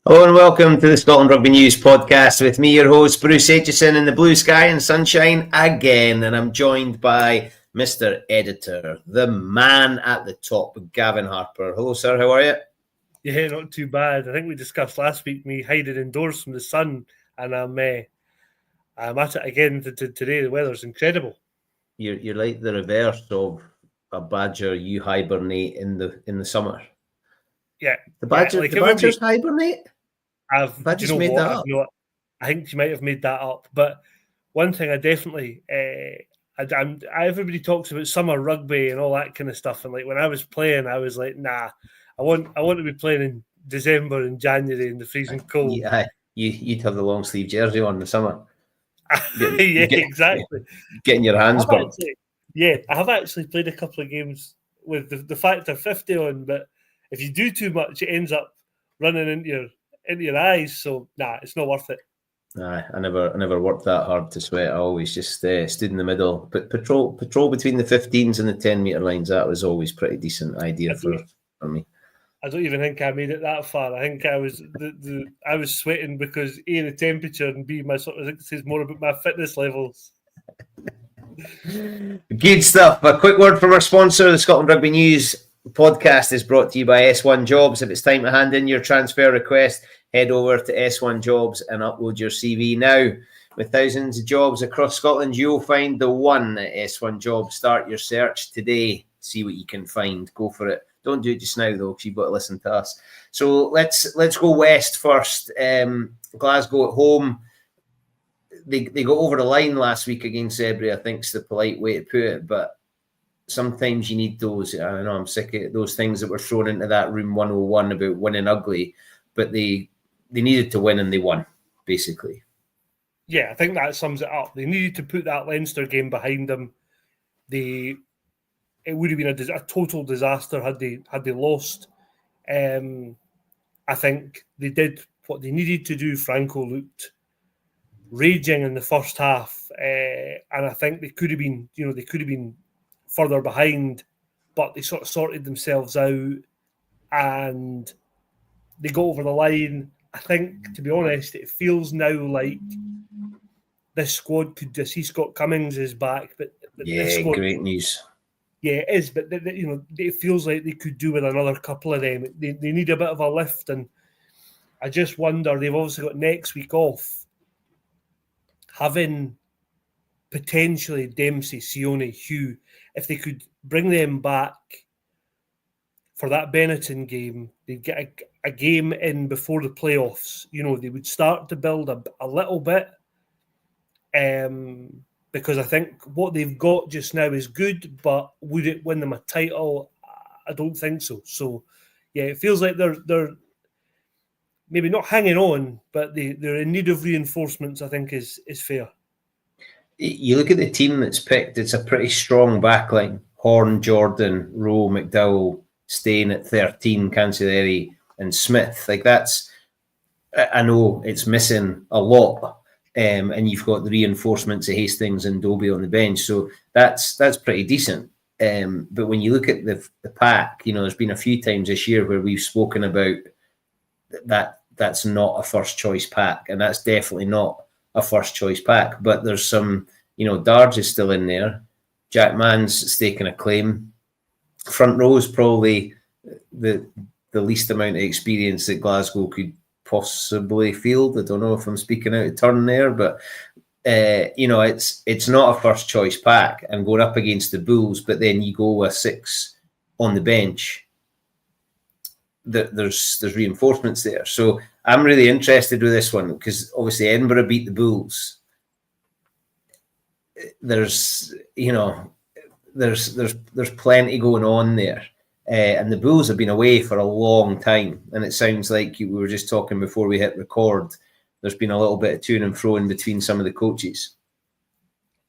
Hello and welcome to the Scotland Rugby News podcast with me, your host, Bruce Aitchison, in the blue sky and sunshine again. And I'm joined by Mr. Editor, the man at the top, Gavin Harper. Hello, sir. How are you? Yeah, not too bad. I think we discussed last week me hiding indoors from the sun, and I'm at it again today. The weather's incredible. You're like the reverse of a badger. You hibernate in the summer. Yeah, the badgers hibernate. I think you might have made that up. But one thing I definitely, everybody talks about summer rugby and all that kind of stuff. And like when I was playing, I was like, nah, I want to be playing in December and January in the freezing cold. Yeah, you'd have the long sleeve jersey on in the summer. Exactly. Getting your hands burnt. I have actually played a couple of games with the factor 50 on, but if you do too much, it ends up running into your eyes. So it's not worth it. Nah, I never worked that hard to sweat. I always just stood in the middle. But patrol between the 15s and the 10-metre lines, that was always pretty decent idea for me. I don't even think I made it that far. I think I was I was sweating because A, the temperature, and B, I think it says more about my fitness levels. Good stuff. A quick word from our sponsor, the Scotland Rugby News podcast is brought to you by S1 Jobs. If it's time to hand in your transfer request, head over to S1 Jobs and upload your CV now. With thousands of jobs across Scotland, you'll find the one at S1 Jobs. Start your search today. See what you can find. Go for it. Don't do it just now, though, because you've got to listen to us. So let's go west first. Glasgow at home. They got over the line last week against Zebre, I think is the polite way to put it. But sometimes you need those. I don't know, I'm sick of those things that were thrown into that room 101 about winning ugly. But they needed to win and they won, basically. Yeah, I think that sums it up. They needed to put that Leinster game behind them. It would have been a total disaster had they lost. I think they did what they needed to do. Franco looked raging in the first half, and I think they could have been further behind, but they sort of sorted themselves out and they got over the line. I think, to be honest, it feels now like this squad could just see Scott Cummings is back, but yeah, great news. Yeah, it is, but it feels like they could do with another couple of them. They need a bit of a lift, and I just wonder, they've obviously got next week off, having potentially Dempsey, Sione, Hugh, if they could bring them back for that Benetton game, they'd get a game in before the playoffs. They would start to build a little bit, because I think what they've got just now is good, but would it win them a title? I don't think so. So, yeah, it feels like they're maybe not hanging on, but they're in need of reinforcements, I think is fair. You look at the team that's picked, it's a pretty strong backline. Horn, Jordan, Rowe, McDowell, Stain at 13, Cancelleri and Smith. Like that's, I know it's missing a lot. And you've got the reinforcements of Hastings and Dobie on the bench. So that's pretty decent. But when you look at the pack, there's been a few times this year where we've spoken about that's not a first choice pack. And that's definitely not a first choice pack. But there's some, Darge is still in there. Jack Mann's staking a claim. Front row is probably the least amount of experience that Glasgow could possibly field. I don't know if I'm speaking out of turn there, but it's not a first choice pack and going up against the Bulls, but then you go with 6 on the bench. There's reinforcements there. So I'm really interested with this one because obviously Edinburgh beat the Bulls. There's plenty going on there. And the Bulls have been away for a long time. And it sounds like we were just talking before we hit record. There's been a little bit of to and fro in between some of the coaches.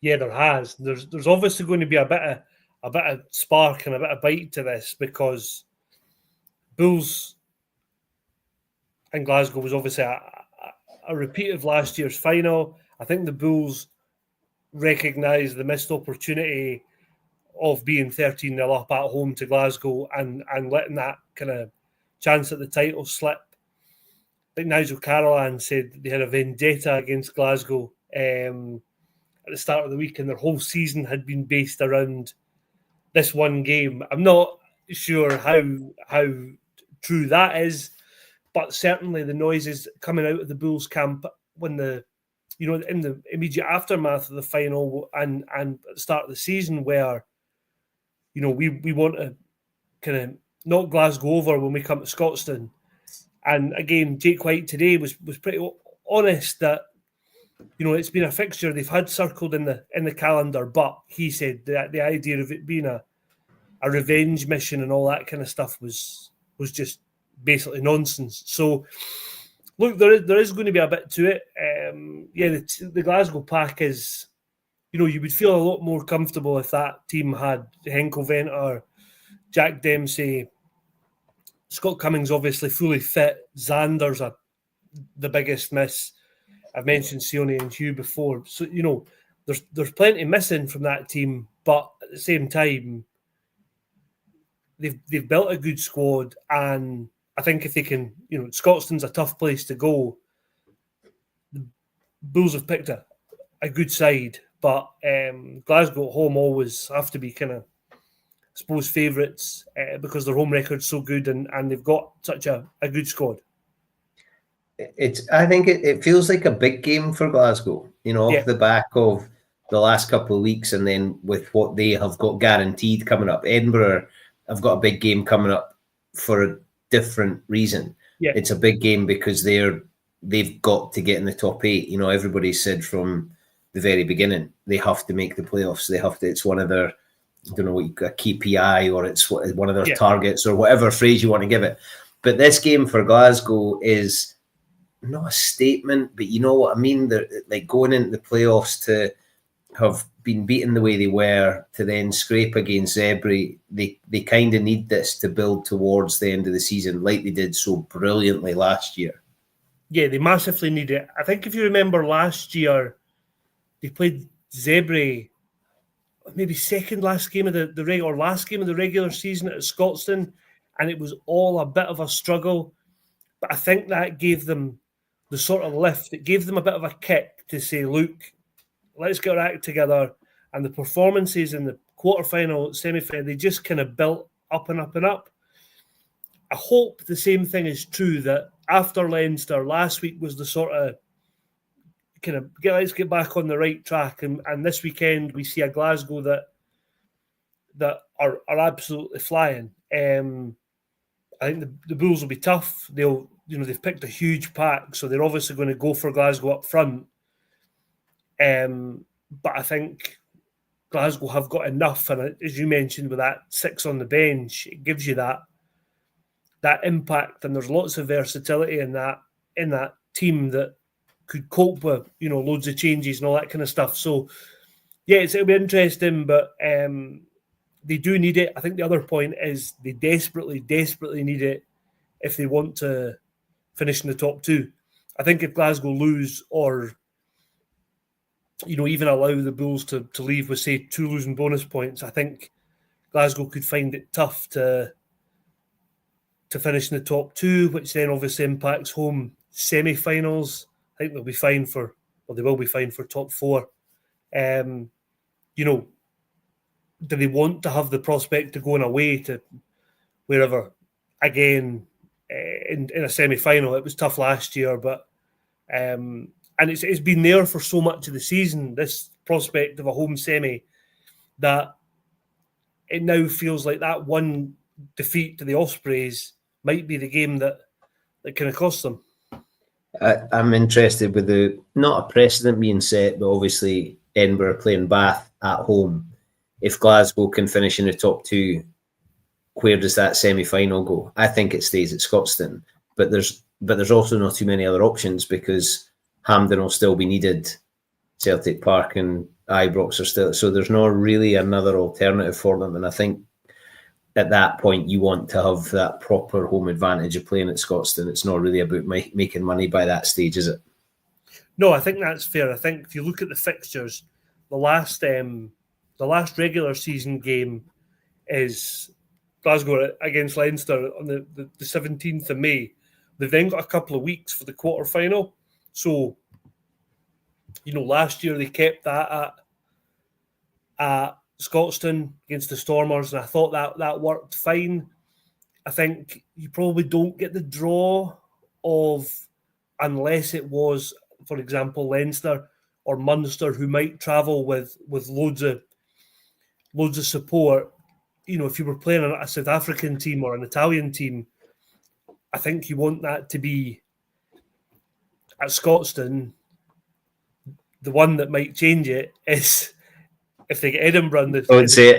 Yeah, there has. There's obviously going to be a bit of spark and a bit of bite to this because Bulls and Glasgow was obviously a repeat of last year's final. I think the Bulls recognised the missed opportunity of being 13-0 up at home to Glasgow and letting that kind of chance at the title slip. think Nigel Carolan said they had a vendetta against Glasgow at the start of the week, and their whole season had been based around this one game. I'm not sure how true that is, but certainly the noises coming out of the Bulls camp when in the immediate aftermath of the final and at the start of the season, where we want to kind of knock Glasgow over when we come to Scotstoun. And again, Jake White today was pretty honest that it's been a fixture they've had circled in the calendar, but he said that the idea of it being a revenge mission and all that kind of stuff was just basically nonsense. So look, there is going to be a bit to it. The Glasgow pack is, you would feel a lot more comfortable if that team had Henkel Venter, Jack Dempsey, Scott Cummings obviously fully fit. Xander's the biggest miss. I've mentioned Sione and Hugh before. So, there's plenty missing from that team, but at the same time, they've built a good squad, and I think if they can, Scotstoun's a tough place to go. The Bulls have picked a good side, but Glasgow at home always have to be kind of, I suppose, favourites because their home record's so good and they've got such a good squad. I think it feels like a big game for Glasgow, off the back of the last couple of weeks, and then with what they have got guaranteed coming up. Edinburgh have got a big game coming up for a different reason. Yeah. It's a big game because they've got to get in the top 8. Everybody said from the very beginning they have to make the playoffs. They have to. It's one of their, I don't know what a KPI, or it's one of their targets, or whatever phrase you want to give it. But this game for Glasgow is not a statement, but you know what I mean? They're like going into the playoffs to have been beaten the way they were, to then scrape against Zebre. They kind of need this to build towards the end of the season, like they did so brilliantly last year. Yeah, they massively need it. I think if you remember last year, they played Zebre maybe second last game of last game of the regular season at Scotstoun, and it was all a bit of a struggle. But I think that gave them the sort of lift. It gave them a bit of a kick to say, look, let's get our act together. And the performances in the quarterfinal, semi-final, they just kind of built up and up and up. I hope the same thing is true, that after Leinster, last week was the sort of kind of let's get back on the right track. And this weekend we see a Glasgow that are absolutely flying. I think the Bulls will be tough. They've picked a huge pack, so they're obviously going to go for Glasgow up front. But I think Glasgow have got enough, and as you mentioned, with that 6 on the bench, it gives you that impact, and there's lots of versatility in that team that could cope with loads of changes and all that kind of stuff. So yeah, it'll be interesting, but they do need it. I think the other point is they desperately need it if they want to finish in the top 2. I think if Glasgow lose, or even allow the Bulls to leave with, say, 2 losing bonus points, I think Glasgow could find it tough to finish in the top 2, which then obviously impacts home semi-finals. I think they will be fine for top 4. Do they want to have the prospect of going away to wherever again in a semi-final? It was tough last year, but and it's been there for so much of the season, this prospect of a home semi, that it now feels like that one defeat to the Ospreys might be the game that kind of cost them. I'm interested with not a precedent being set, but obviously Edinburgh playing Bath at home. If Glasgow can finish in the top 2, where does that semi-final go? I think it stays at Scotstoun, but there's also not too many other options, because Hampden will still be needed, Celtic Park and Ibrox are still, so there's not really another alternative for them. And I think at that point you want to have that proper home advantage of playing at Scotstoun. It's not really about making money by that stage, is it? No, I think that's fair. I think if you look at the fixtures, the last regular season game is Glasgow against Leinster on the 17th of May. They've then got a couple of weeks for the quarter-final. So, last year they kept that at Scotstoun against the Stormers, and I thought that worked fine. I think you probably don't get the draw unless it was, for example, Leinster or Munster, who might travel with loads of support. If you were playing a South African team or an Italian team, I think you want that to be at Scotstoun. The one that might change it is if they get Edinburgh. Don't say it.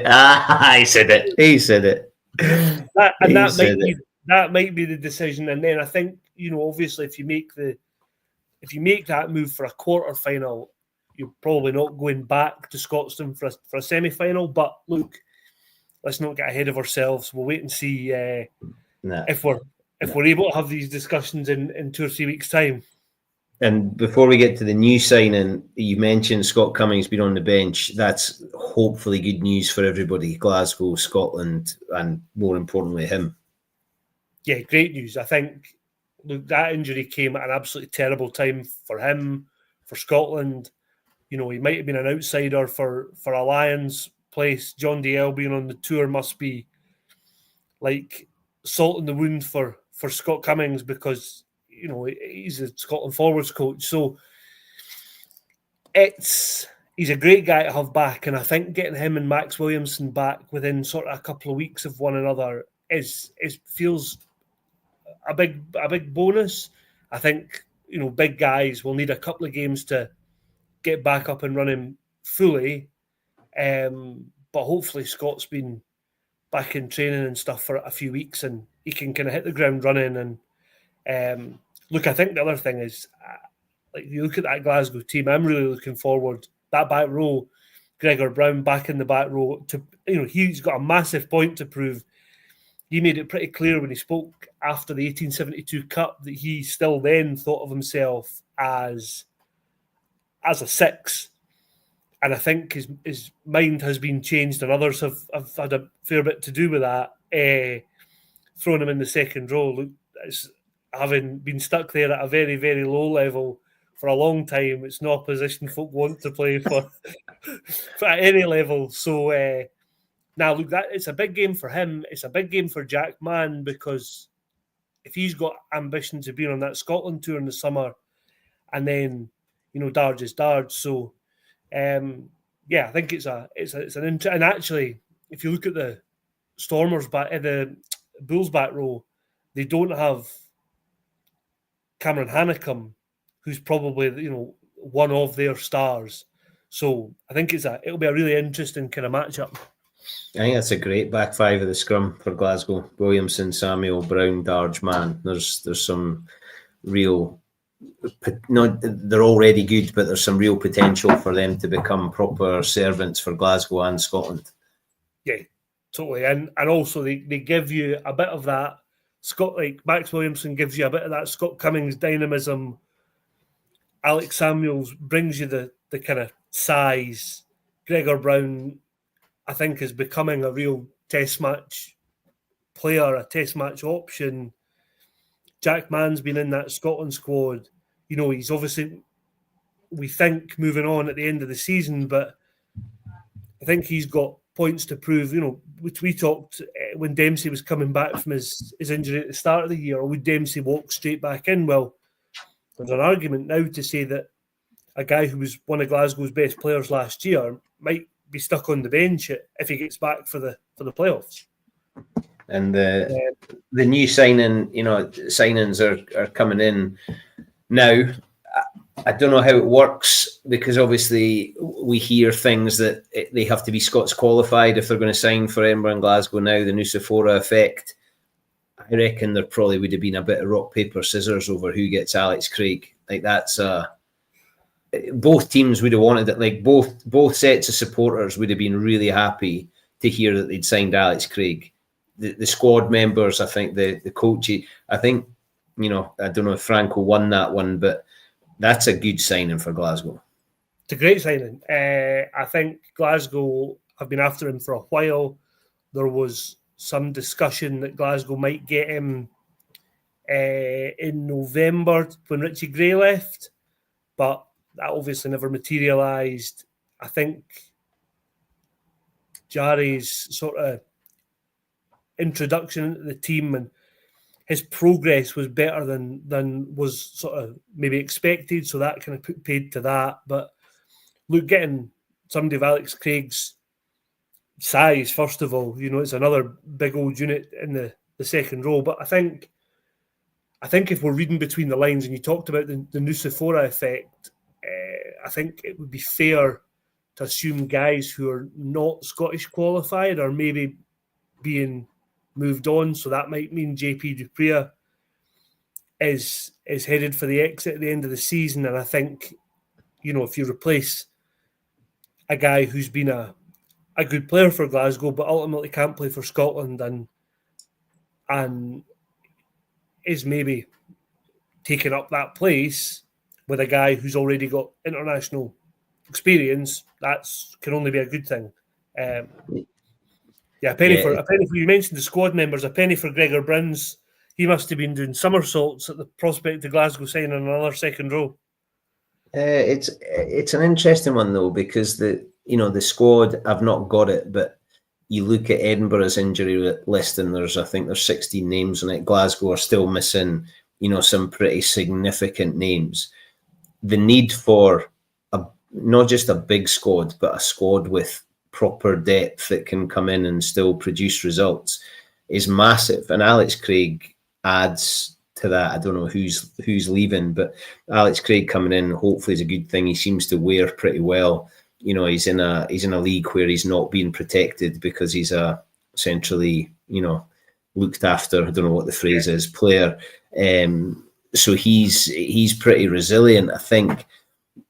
He said it. He said it. That might be the decision. And then I think, obviously, if you make that move for a quarter final, you're probably not going back to Scotstoun for a semi-final. But look, let's not get ahead of ourselves. We'll wait and see if we're able to have these discussions in 2 or 3 weeks' time. And before we get to the new signing, you mentioned Scott Cummings being on the bench. That's hopefully good news for everybody, Glasgow, Scotland, and more importantly, him. Yeah, great news. I think, look, that injury came at an absolutely terrible time for him, for Scotland. He might have been an outsider for a Lions place. John DL being on the tour must be like salt in the wound for Scott Cummings, because he's a Scotland forwards coach. So he's a great guy to have back, and I think getting him and Max Williamson back within sort of a couple of weeks of one another feels a big bonus. I think big guys will need a couple of games to get back up and running fully, but hopefully Scott's been back in training and stuff for a few weeks, and he can kind of hit the ground running. And look, I think the other thing is, like, you look at that Glasgow team, I'm really looking forward. That back row, Gregor Brown back in the back row, he's got a massive point to prove. He made it pretty clear when he spoke after the 1872 Cup that he still then thought of himself as a six. And I think his mind has been changed, and others have had a fair bit to do with that, throwing him in the second row. Look, having been stuck there at a very, very low level for a long time, it's not a position folk want to play for at any level. So now, look, it's a big game for him. It's a big game for Jack Mann, because if he's got ambitions of being on that Scotland tour in the summer, and then Darge is Darge. So I think it's an and actually, if you look at the Stormers back, the Bulls back row, they don't have Cameron Hanekom, who's probably one of their stars. So I think it'll be a really interesting kind of matchup. I think that's a great back five of the scrum for Glasgow. Williamson, Samuel, Brown, Darge, Mann. There's some real, they're already good, but there's some real potential for them to become proper servants for Glasgow and Scotland. Yeah, totally. And also they give you a bit of that. Like Max Williamson gives you a bit of that Scott Cummings dynamism. Alex Samuels brings you the kind of size. Gregor Brown, I think, is becoming a real test match player, a test match option. Jack Mann's been in that Scotland squad. He's obviously, we think, moving on at the end of the season, but I think he's got points to prove, which we talked when Dempsey was coming back from his injury at the start of the year, or would Dempsey walk straight back in? Well, there's an argument now to say that a guy who was one of Glasgow's best players last year might be stuck on the bench if he gets back for the playoffs. And the new signings are coming in now. I don't know how it works, because obviously we hear things that they have to be Scots qualified if they're going to sign for Edinburgh and Glasgow now, the Nusafora effect. I reckon there probably would have been a bit of rock, paper, scissors over who gets Alex Craig. Like, that's both teams would have wanted it. Like, both sets of supporters would have been really happy to hear that they'd signed Alex Craig. The squad members, I think, the coach, I think, I don't know if Franco won that one, but that's a good signing for Glasgow. It's a great signing. I think Glasgow have been after him for a while. There was some discussion that Glasgow might get him in November when Richie Gray left, but that obviously never materialised. I think Jarry's sort of introduction into the team and his progress was better than was sort of maybe expected, so that kind of put paid to that. But look, getting somebody of Alex Craig's size, first of all, it's another big old unit in the second row. But I think if we're reading between the lines, and you talked about the Nusifora effect, I think it would be fair to assume guys who are not Scottish qualified are maybe being moved on. So that might mean JP Dupria is headed for the exit at the end of the season. And I think, if you replace a guy who's been a good player for Glasgow, but ultimately can't play for Scotland and is maybe taking up that place with a guy who's already got international experience, that's can only be a good thing. A penny for you mentioned the squad members, a penny for Gregor Brins. He must have been doing somersaults at the prospect of Glasgow signing another second row. It's an interesting one though, because the squad, I've not got it, but you look at Edinburgh's injury list and there's 16 names on it. Glasgow are still missing, some pretty significant names. The need for not just a big squad, but a squad with proper depth that can come in and still produce results is massive. And Alex Craig adds to that. I don't know who's leaving, but Alex Craig coming in hopefully is a good thing. He seems to wear pretty well. He's in a league where he's not being protected because he's a centrally, looked after, I don't know what the phrase is, player. So he's pretty resilient, I think.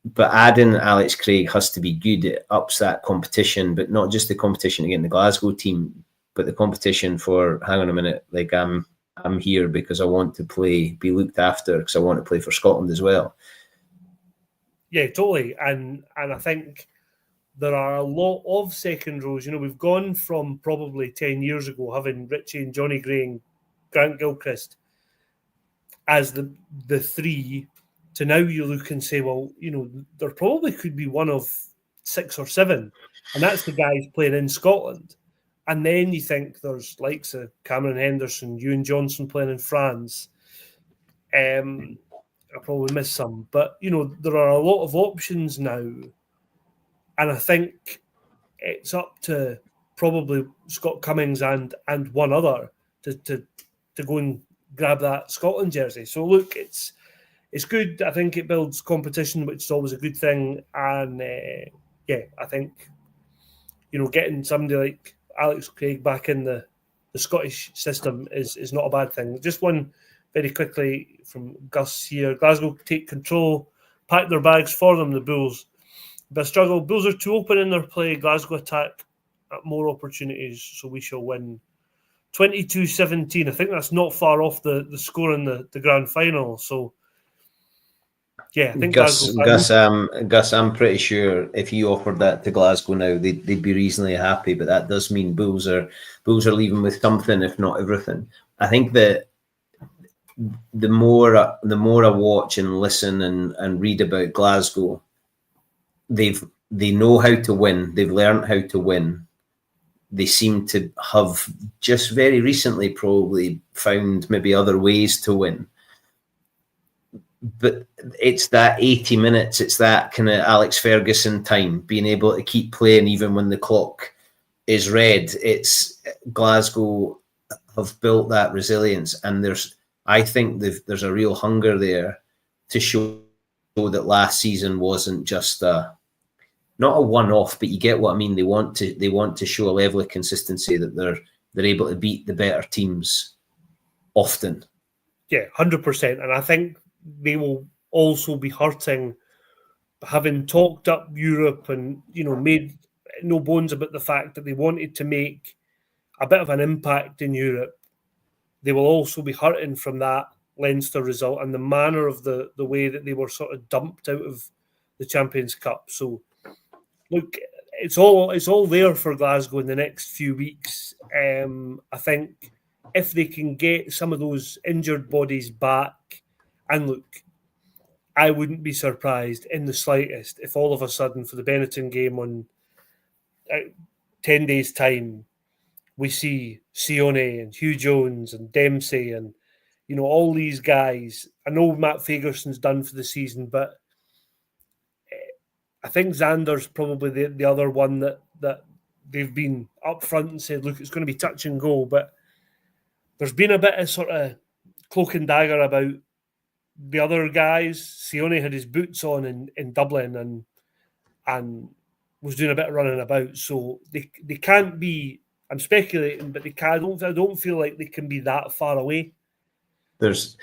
But adding Alex Craig has to be good. It ups that competition, but not just the competition against the Glasgow team, but the competition for, hang on a minute, like I'm here because I want to be looked after, because I want to play for Scotland as well. Yeah, totally. And I think there are a lot of second rows. We've gone from probably 10 years ago having Richie and Johnny Gray and Grant Gilchrist as the three, to now you look and say, well, there probably could be one of 6 or 7, and that's the guys playing in Scotland. And then you think there's likes of Cameron Henderson, Ewan Johnson playing in France. I probably missed some, but there are a lot of options now, and I think it's up to probably Scott Cummings and one other to go and grab that Scotland jersey. So look, it's good. I think it builds competition, which is always a good thing. And I think getting somebody like Alex Craig back in the Scottish system is not a bad thing. Just one very quickly from Gus here. Glasgow take control, pack their bags for them, the Bulls. But struggle. Bulls are too open in their play. Glasgow attack at more opportunities, so we shall win 22-17. I think that's not far off the score in the grand final. So yeah, I think Gus, I'm pretty sure if you offered that to Glasgow now, they'd be reasonably happy. But that does mean Bulls are leaving with something, if not everything. I think that the more I watch and listen and read about Glasgow, they know how to win. They've learned how to win. They seem to have just very recently probably found maybe other ways to win. But it's that 80 minutes, it's that kind of Alex Ferguson time, being able to keep playing even when the clock is red. It's Glasgow have built that resilience, and I think there's a real hunger there to show that last season wasn't just not a one-off, but you get what I mean. They want to show a level of consistency that they're able to beat the better teams often. Yeah, 100%, and I think they will also be hurting, having talked up Europe and made no bones about the fact that they wanted to make a bit of an impact in Europe. They will also be hurting from that Leinster result and the manner of the way that they were sort of dumped out of the Champions Cup. So look, it's all there for Glasgow in the next few weeks. I think if they can get some of those injured bodies back, and look, I wouldn't be surprised in the slightest if all of a sudden for the Benetton game on 10 days' time, we see Sione and Hugh Jones and Dempsey and, all these guys. I know Matt Fagerson's done for the season, but I think Xander's probably the other one that they've been up front and said, look, it's going to be touch and go. But there's been a bit of sort of cloak and dagger about the other guys. Sione had his boots on in Dublin and was doing a bit of running about. So they can't be, I'm speculating, but I don't feel like they can be that far away. There's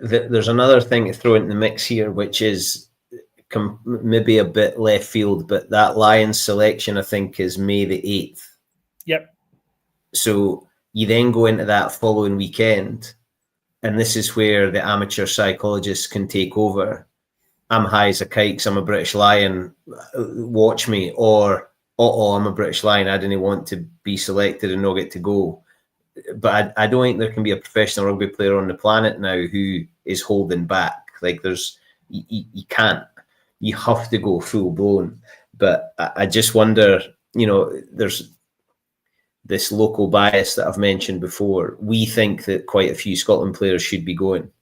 another thing to throw into the mix here, which is maybe a bit left field, but that Lions selection, I think, is May the 8th. Yep. So you then go into that following weekend, and this is where the amateur psychologists can take over. I'm high as a kite because I'm a British Lion, watch me, or I'm a British Lion, I didn't want to be selected and not get to go. But I don't think there can be a professional rugby player on the planet now who is holding back. Like you can't. You have to go full blown. But I just wonder, there's this local bias that I've mentioned before. We think that quite a few Scotland players should be going.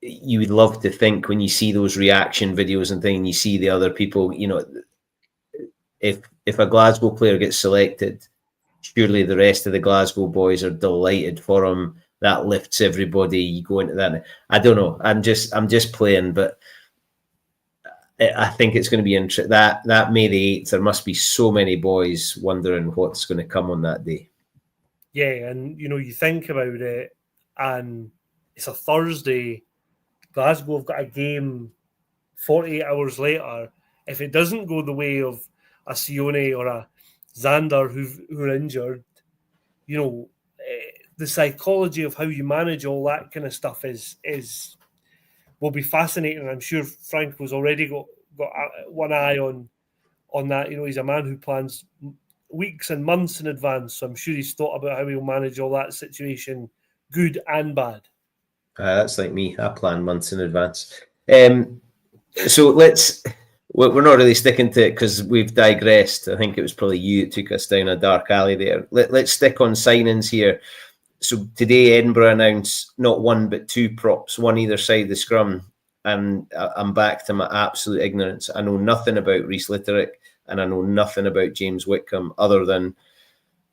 You would love to think when you see those reaction videos and things, you see the other people, if a Glasgow player gets selected, surely the rest of the Glasgow boys are delighted for him. That lifts everybody. You go into that. I don't know. I'm just playing, but I think it's going to be interesting. That May the 8th, there must be so many boys wondering what's going to come on that day. Yeah, and you think about it, and it's a Thursday. Glasgow have got a game 48 hours later. If it doesn't go the way of a Sione or a Xander who are injured, the psychology of how you manage all that kind of stuff will be fascinating. I'm sure Franco's already got one eye on that. He's a man who plans weeks and months in advance, so I'm sure he's thought about how he'll manage all that situation, good and bad. That's like me. I plan months in advance. So we're not really sticking to it because we've digressed. I think it was probably you that took us down a dark alley there. Let's stick on signings here. So today, Edinburgh announced not one but two props, one either side of the scrum. And I'm back to my absolute ignorance. I know nothing about Rhys Litterick and I know nothing about James Whitcomb other than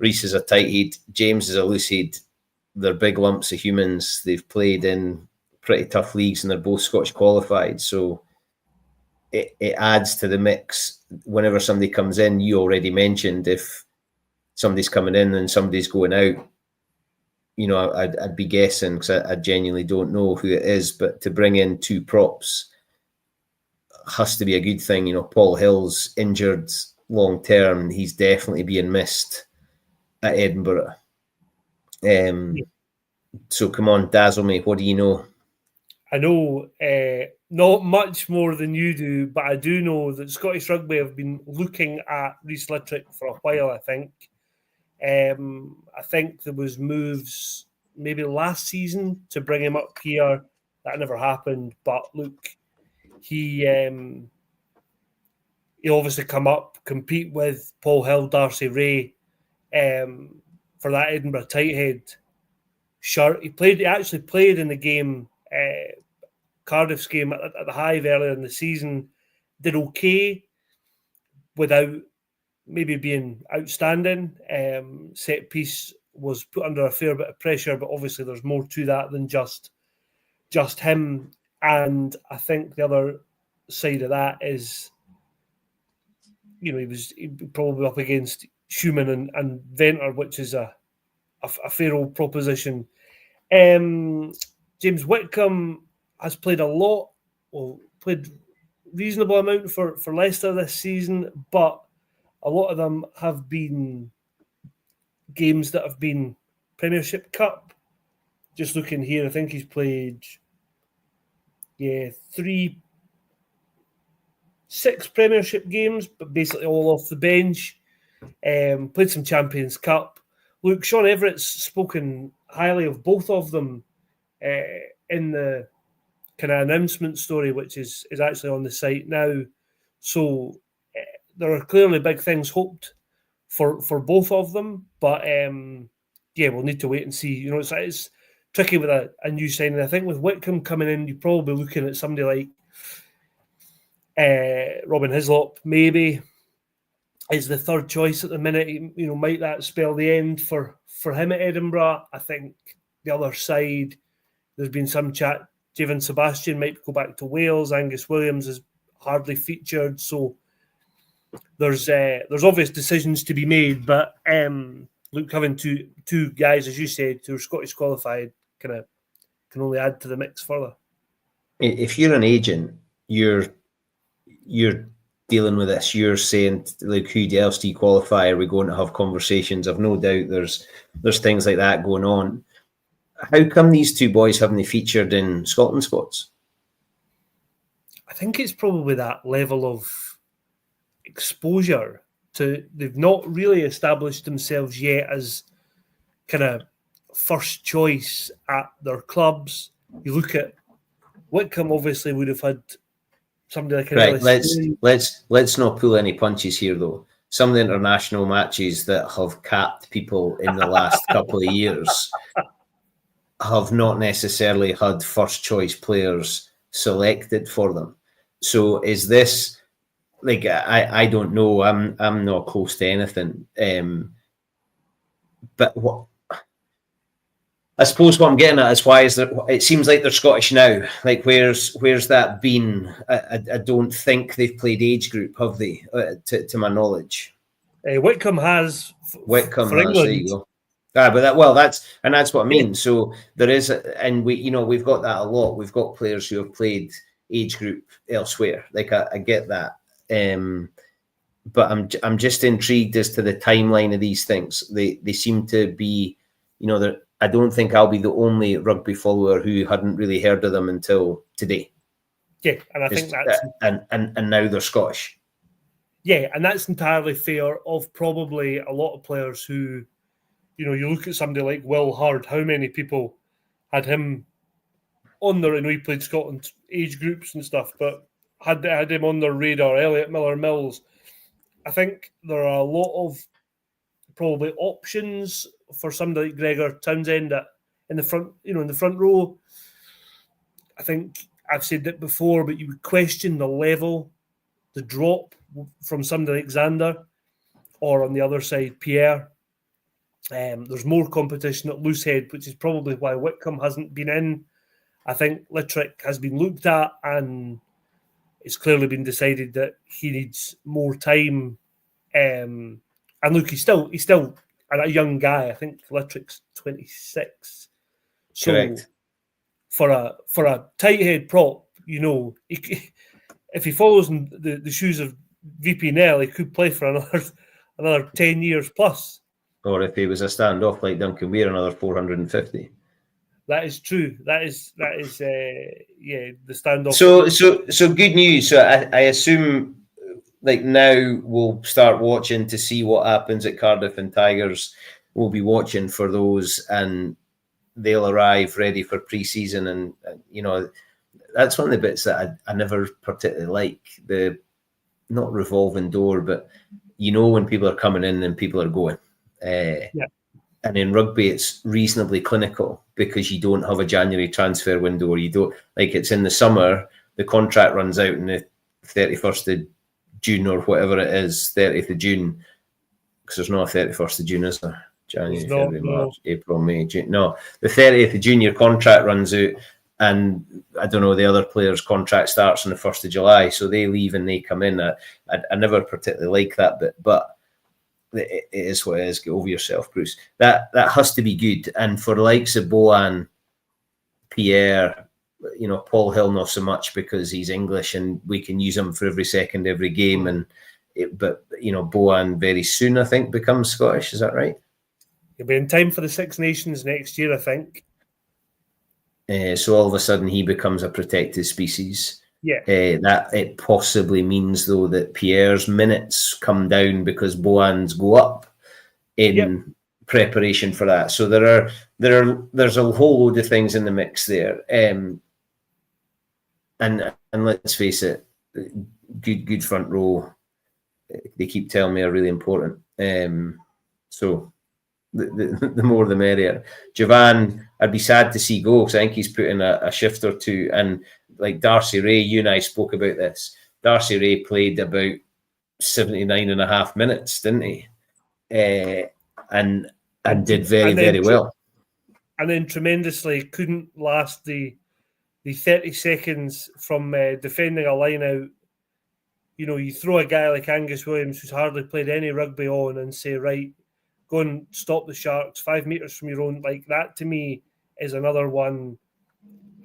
Rhys is a tight head, James is a loose head. They're big lumps of humans. They've played in pretty tough leagues and they're both Scottish qualified. So it adds to the mix. Whenever somebody comes in, you already mentioned if somebody's coming in and somebody's going out, I'd be guessing because I genuinely don't know who it is. But to bring in two props has to be a good thing. Paul Hill's injured long term. He's definitely being missed at Edinburgh. So come on, dazzle me. What do you know? I know not much more than you do, but I do know that Scottish Rugby have been looking at Rhys Litterick for a while, I think. I think there was moves maybe last season to bring him up here. That never happened. But look, he obviously come up, compete with Paul Hill, Darcy Ray for that Edinburgh tighthead shirt. He actually played in the game, Cardiff's game at the Hive earlier in the season. Did okay without maybe being outstanding. Set piece was put under a fair bit of pressure, but obviously there's more to that than just him. And I think the other side of that is, he was probably up against Schumann and Venter, which is a fair old proposition. James Whitcomb has played a lot, played reasonable amount for Leicester this season, but a lot of them have been games that have been Premiership Cup. Just looking here, I think he's played, 6 Premiership games, but basically all off the bench. Played some Champions Cup. look, Sean Everett's spoken highly of both of them in the kind of announcement story, which is actually on the site now. So there are clearly big things hoped for both of them, but we'll need to wait and see. You know, it's tricky with a new signing. I think with Whitcomb coming in, you're probably looking at somebody like Robin Hislop, maybe is the third choice at the minute. You know, might that spell the end for him at Edinburgh? I think the other side, there's been some chat. Javan Sebastian might go back to Wales. Angus Williams is hardly featured, so there's obvious decisions to be made. But look, having two guys, as you said, who are Scottish qualified, can only add to the mix further. If you're an agent, you're dealing with this. You're saying, like, who else do you qualify? Are we going to have conversations? I've no doubt there's things like that going on. How come these two boys haven't featured in Scotland squads? I think it's probably that level of exposure they've not really established themselves yet as kind of first choice at their clubs. You look at Whitcomb, obviously would have had somebody like right. Let's not pull any punches here, though. Some of the international matches that have capped people in the last couple of years have not necessarily had first choice players selected for them. So is this, like, I don't know. I'm not close to anything. But what I suppose what I'm getting at is, why is there? It seems like they're Scottish now. Like, where's that been? I don't think they've played age group, have they? To my knowledge, Whitcomb has. Whitcomb for has. England. There you go. But that's what I mean. So there is, and we've got that a lot. We've got players who have played age group elsewhere. Like, I get that. But I'm just intrigued as to the timeline of these things. They seem to be, I don't think I'll be the only rugby follower who hadn't really heard of them until today. Yeah, and I think that's and now they're Scottish. Yeah, and that's entirely fair of probably a lot of players who, you look at somebody like Will Hurd. How many people had him on their? I know he played Scotland age groups and stuff, but had him on their radar. Elliot Miller-Mills. I think there are a lot of probably options for somebody like Gregor Townsend in the front row. I think I've said it before, but you would question the level, the drop from somebody like Xander, or on the other side, Pierre. There's more competition at Loosehead, which is probably why Whitcomb hasn't been in. I think Littrick has been looked at, and it's clearly been decided that he needs more time. And look, he's still a young guy. I think Littrick's 26. So correct. For a tight head prop, if he follows in the shoes of VP Nell, he could play for another 10 years plus. Or if he was a standoff like Duncan Weir, another 450. That is true. That is the standoff. So good news. So I assume, like, now we'll start watching to see what happens at Cardiff, and Tigers will be watching for those, and they'll arrive ready for pre-season. And that's one of the bits that I never particularly like, the not revolving door, but when people are coming in and people are going. And in rugby, it's reasonably clinical because you don't have a January transfer window, or you don't, like, it's in the summer, the contract runs out on the 31st of June or whatever it is, 30th of June, because there's not a 31st of June, is there? January, February, March, April, May, June. No, the 30th of June, your contract runs out, and I don't know, the other player's contract starts on the 1st of July, so they leave and they come in. I never particularly like that bit, but it is what it is. Get over yourself, Bruce. That has to be good. And for the likes of Bohan, Pierre, Paul Hill not so much because he's English and we can use him for every second, every game. But Bohan very soon, I think, becomes Scottish. Is that right? He'll be in time for the Six Nations next year, I think. So all of a sudden he becomes a protected species. Yeah. That it possibly means, though, that Pierre's minutes come down because Bohan's go up in preparation for that. So there's a whole load of things in the mix there. And let's face it, good front row, they keep telling me, are really important. So the more the merrier. Javan, I'd be sad to see go, because I think he's put in a shift or two. And like Darcy Ray, you and I spoke about this. Darcy Ray played about 79 and a half minutes, didn't he? And did very well. And then tremendously couldn't last the 30 seconds from defending a line out. You know, you throw a guy like Angus Williams, who's hardly played any rugby on, and say, right, go and stop the Sharks 5 metres from your own. Like, that to me is another one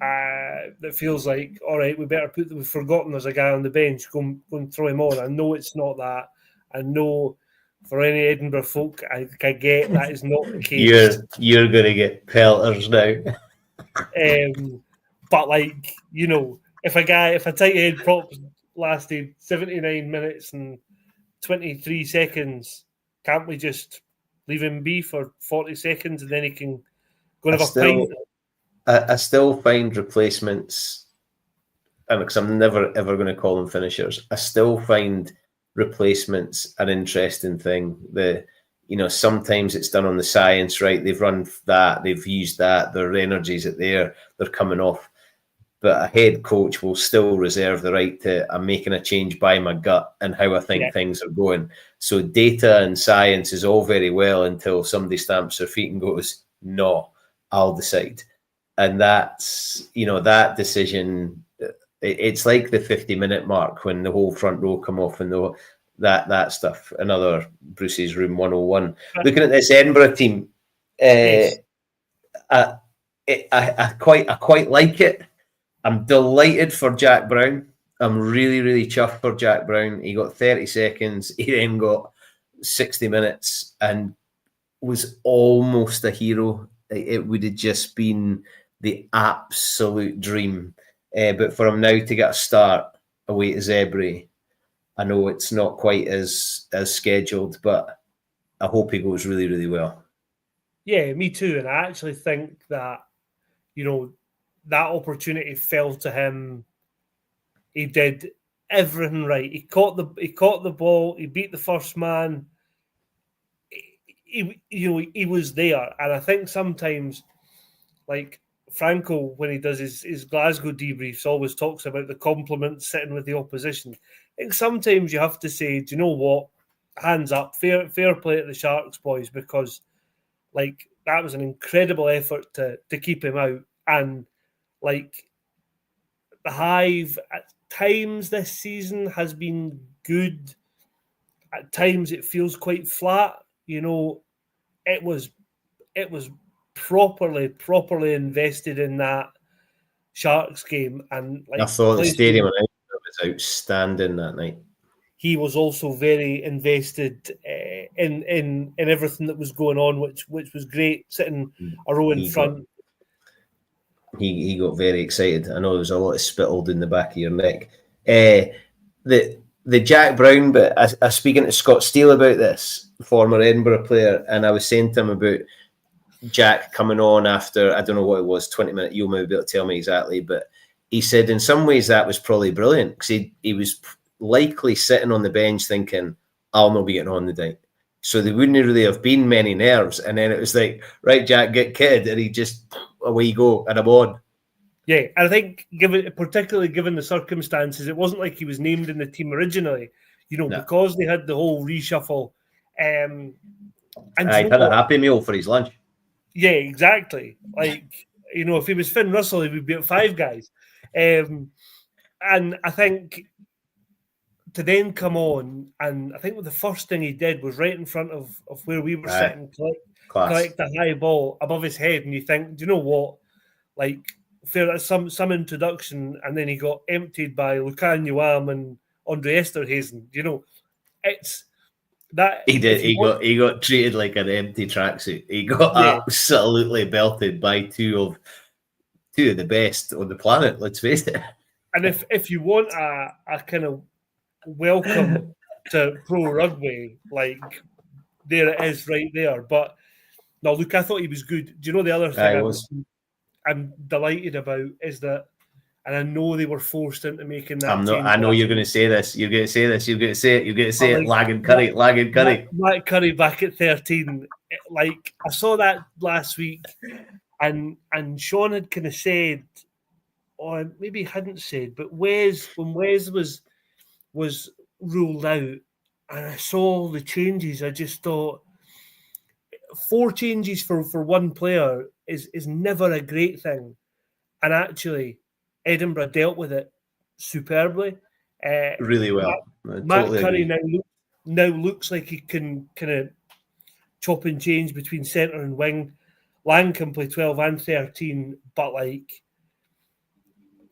that feels like, all right, we've forgotten there's a guy on the bench, go and throw him on. I know it's not that. I know for any Edinburgh folk, I get that is not the case. You're going to get pelters now. But like, you know, if a tight head prop lasted 79 minutes and 23 seconds, can't we just leave him be for 40 seconds and then he can go and have a pint? I still find replacements, and because I'm never ever going to call them finishers, I still find replacements an interesting thing. Sometimes it's done on the science, right? They've run that, they've used that, their energies are there, they're coming off. But a head coach will still reserve the right to, I'm making a change by my gut and how I think things are going. So data and science is all very well until somebody stamps their feet and goes, no, I'll decide. And that's, that decision, it's like the 50-minute mark when the whole front row come off and that stuff. Another Bruce's Room 101. Looking at this Edinburgh team, I quite like it. I'm delighted for Jack Brown. I'm really, really chuffed for Jack Brown. He got 30 seconds. He then got 60 minutes and was almost a hero. It would have just been the absolute dream. But for him now to get a start away to Zebre, I know it's not quite as scheduled, but I hope he goes really, really well. Yeah, me too. And I actually think that, that opportunity fell to him. He did everything right. He caught the ball. He beat the first man. He was there. And I think sometimes, like Franco, when he does his Glasgow debriefs, always talks about the compliments sitting with the opposition. I think sometimes you have to say, do you know what? Hands up, fair play at the Sharks boys, because like that was an incredible effort to keep him out. And like the Hive at times this season has been good. At times it feels quite flat. It was properly invested in that Sharks game, and like I thought the stadium was outstanding that night. He was also very invested in everything that was going on, which was great. Sitting a row in front. He got very excited. I know there was a lot of spittled in the back of your neck. The Jack Brown bit, I was speaking to Scott Steele about this, former Edinburgh player, and I was saying to him about Jack coming on after, I don't know what it was, 20 minutes, you'll maybe be able to tell me exactly, but he said in some ways that was probably brilliant, because he was likely sitting on the bench thinking, I'll not be getting on the night. So there wouldn't really have been many nerves. And then it was like, right, Jack, get kid. And he just, away you go, and I'm on. Yeah, and I think, particularly given the circumstances, it wasn't like he was named in the team originally, because they had the whole reshuffle. And he had a Happy Meal for his lunch. Yeah, exactly. Like, if he was Finn Russell, he would be at Five Guys. And I think to then come on, and I think the first thing he did was right in front of where we were sitting, collect a high ball above his head, and you think, do you know what? Like, fair some introduction, and then he got emptied by Lucan Uam and Andre Esterhazen. It's that he did. He got treated like an empty tracksuit. He got absolutely belted by two of the best on the planet. Let's face it. And if you want a kind of welcome to pro rugby, like there it is right there. But No, look, I thought he was good. Do you know the other thing I'm delighted about is that, and I know they were forced into making that change. I know you're going to say this. You're going to say this. You're going to say it. You're going to say it. Lagging Curry. Matt Curry back at 13. Like, I saw that last week, and Sean had kind of said, or maybe hadn't said, but when Wes was ruled out, and I saw the changes, I just thought 4 changes for one player is never a great thing. And actually, Edinburgh dealt with it superbly. Really well. Matt Curry now looks like he can kind of chop and change between centre and wing. Lang can play 12 and 13, but like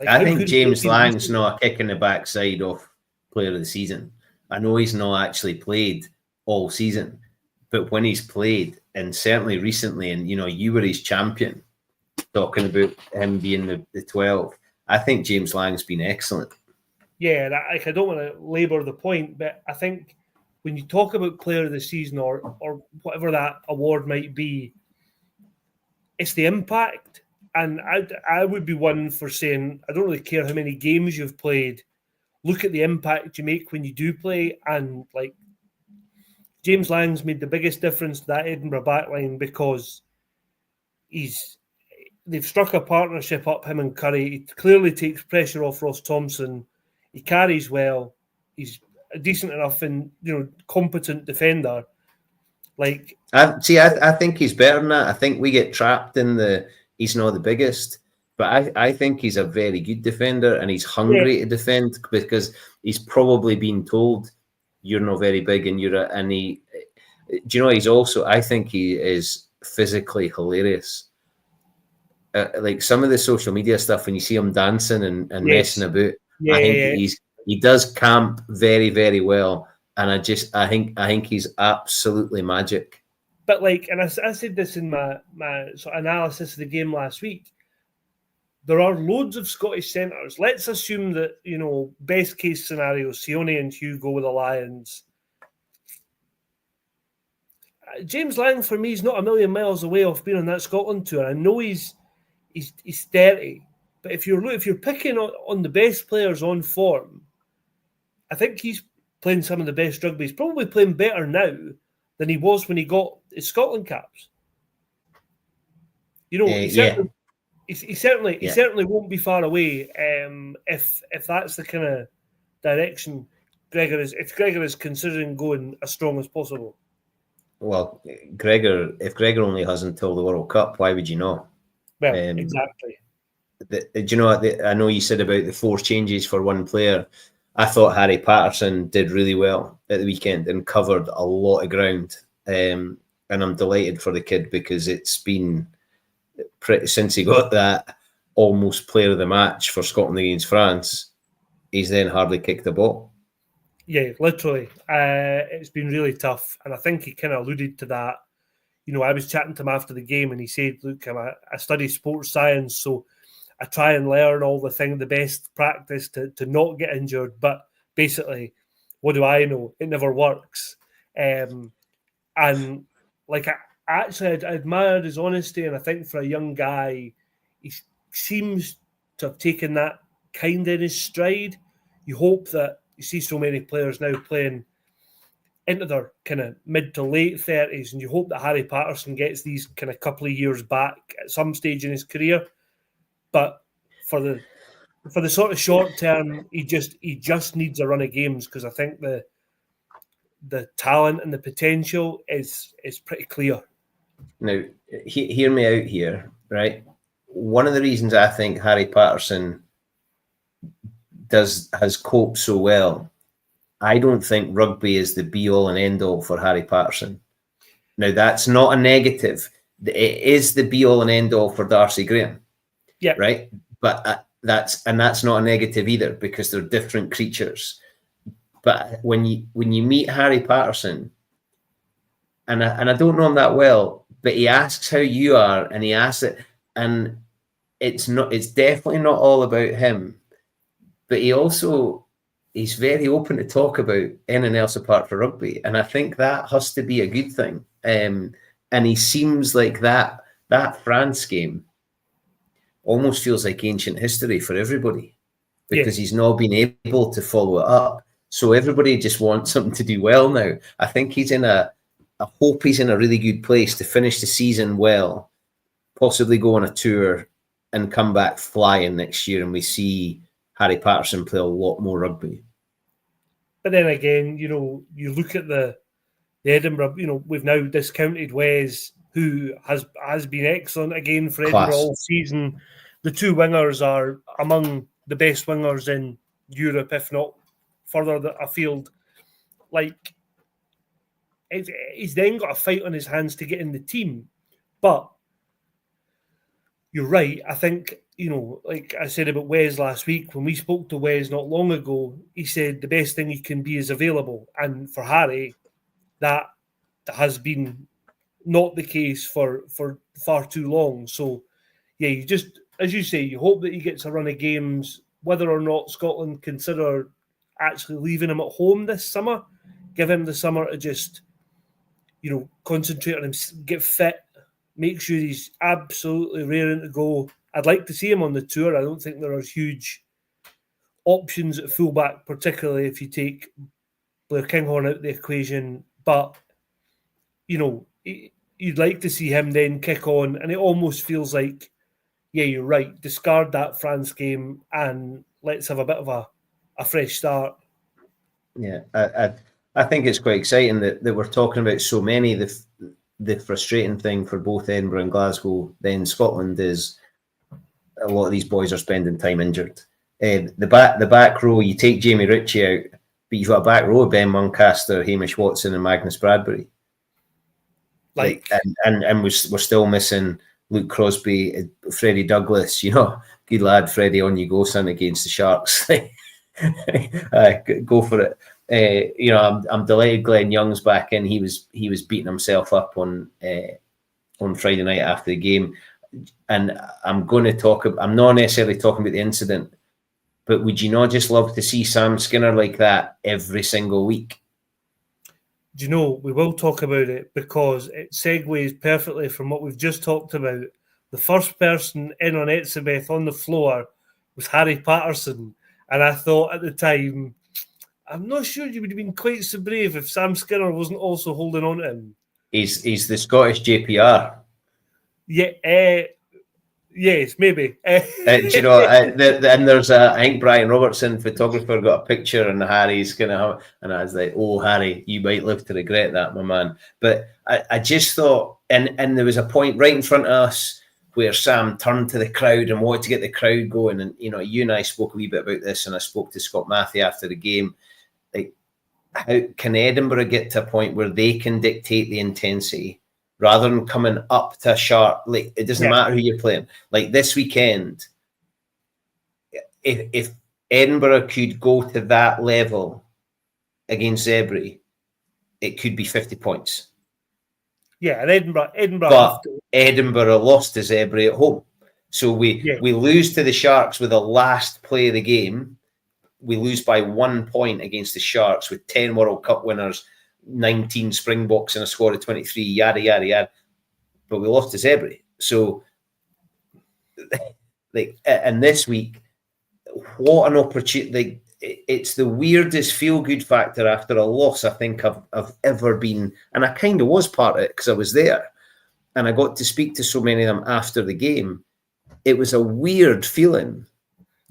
I think James Lang's not a kick in the backside of player of the season. I know he's not actually played all season, but when he's played, and certainly recently, and you were his champion, talking about him being the 12, I think James Lang's been excellent. Yeah, I don't want to labour the point, but I think when you talk about player of the season or whatever that award might be, it's the impact. And I would be one for saying, I don't really care how many games you've played. Look at the impact you make when you do play. And like James Lang's made the biggest difference to that Edinburgh backline because they've struck a partnership up, him and Curry. He clearly takes pressure off Ross Thompson. He carries well. He's a decent enough and competent defender. Like, I think he's better than that. I think we get trapped in he's not the biggest, but I think he's a very good defender and he's hungry to defend because he's probably been told you're not very big and he's also, I think he is physically hilarious. Like some of the social media stuff when you see him dancing and messing about, I think he does camp very, very well. And I think he's absolutely magic. But like, and I said this in my sort of analysis of the game last week, there are loads of Scottish centres. Let's assume that, best case scenario, Sione and Hugh go with the Lions. James Lang, for me, is not a million miles away off being on that Scotland tour. I know he's 30, but if you're picking on the best players on form, I think he's playing some of the best rugby. He's probably playing better now than he was when he got his Scotland caps. He certainly won't be far away if that's the kind of direction Gregor is considering going as strong as possible. Well, if Gregor only has until the World Cup, why would you not? Well, exactly. I know you said about the 4 changes for one player. I thought Harry Patterson did really well at the weekend and covered a lot of ground. And I'm delighted for the kid because it's been since he got that almost player of the match for Scotland against France, he's then hardly kicked the ball. Yeah, literally. It's been really tough. And I think he kind of alluded to that. I was chatting to him after the game and he said, look, I study sports science, so I try and learn all the best practice to not get injured. But basically, what do I know? It never works. And like, I admired his honesty. And I think for a young guy, he seems to have taken that kind of in his stride. You hope that you see so many players now playing into their kind of mid to late 30s, and you hope that Harry Patterson gets these kind of couple of years back at some stage in his career. But for the sort of short term, he just needs a run of games because I think the talent and the potential is pretty clear. Now, hear me out here, right? One of the reasons I think Harry Patterson has coped so well, I don't think rugby is the be-all and end-all for Harry Patterson. Now, that's not a negative. It is the be-all and end-all for Darcy Graham. Yeah. Right? But that's not a negative either because they're different creatures. But when you meet Harry Patterson, and I don't know him that well, but he asks how you are, and he asks it, and it's definitely not all about him. But he's very open to talk about anything else apart from rugby, and I think that has to be a good thing. And he seems like that France game almost feels like ancient history for everybody because he's not been able to follow it up. So everybody just wants him to do well now. I think I hope he's in a really good place to finish the season well, possibly go on a tour and come back flying next year, and we see Harry Patterson play a lot more rugby. But then again, you look at the Edinburgh, we've now discounted Wes, who has been excellent again for Edinburgh all season. The two wingers are among the best wingers in Europe, if not further afield. Like, he's then got a fight on his hands to get in the team. But you're right. I think, like I said about Wes last week, when we spoke to Wes not long ago, he said the best thing he can be is available. And for Harry, that has been not the case for far too long. So, yeah, you just, as you say, you hope that he gets a run of games, whether or not Scotland consider actually leaving him at home this summer, give him the summer to just, concentrate on him, get fit, make sure he's absolutely raring to go. I'd like to see him on the tour. I don't think there are huge options at fullback, particularly if you take Blair Kinghorn out of the equation. But, you'd like to see him then kick on, and it almost feels like, yeah, you're right, discard that France game and let's have a bit of a fresh start. Yeah, I think it's quite exciting that we're talking about so many. The frustrating thing for both Edinburgh and Glasgow, then Scotland, is a lot of these boys are spending time injured. The back row, you take Jamie Ritchie out, but you've got a back row of Ben Muncaster, Hamish Watson, and Magnus Bradbury. And we're still missing Luke Crosby, Freddie Douglas. Good lad, Freddie, on you go, son, against the Sharks. Go for it. I'm delighted Glenn Young's back in. He was beating himself up on Friday night after the game, and I'm not necessarily talking about the incident, but would you not just love to see Sam Skinner like that every single week? Do you know, we will talk about it because it segues perfectly from what we've just talked about. The first person in on Etzebeth on the floor was Harry Patterson. And I thought at the time, I'm not sure you would have been quite so brave if Sam Skinner wasn't also holding on to him. He's the Scottish JPR. Yeah, yes, maybe. And there's I think Brian Robertson, photographer, got a picture, and Harry's and I was like, oh, Harry, you might live to regret that, my man. But I just thought, and there was a point right in front of us where Sam turned to the crowd and wanted to get the crowd going. And, you and I spoke a wee bit about this, and I spoke to Scott Matthew after the game. Like, how can Edinburgh get to a point where they can dictate the intensity rather than coming up to a sharp? Like, it doesn't matter who you're playing. Like this weekend, if Edinburgh could go to that level against Zebre, it could be 50 points. Yeah, and Edinburgh. But Edinburgh lost to Zebre at home. So we lose to the Sharks with the last play of the game. We lose by 1 point against the Sharks with 10 World Cup winners, 19 Springboks and a squad of 23, yada, yada, yada. But we lost to Zebre. So, and this week, what an opportunity. It's the weirdest feel-good factor after a loss I think I've ever been. And I kind of was part of it because I was there. And I got to speak to so many of them after the game. It was a weird feeling.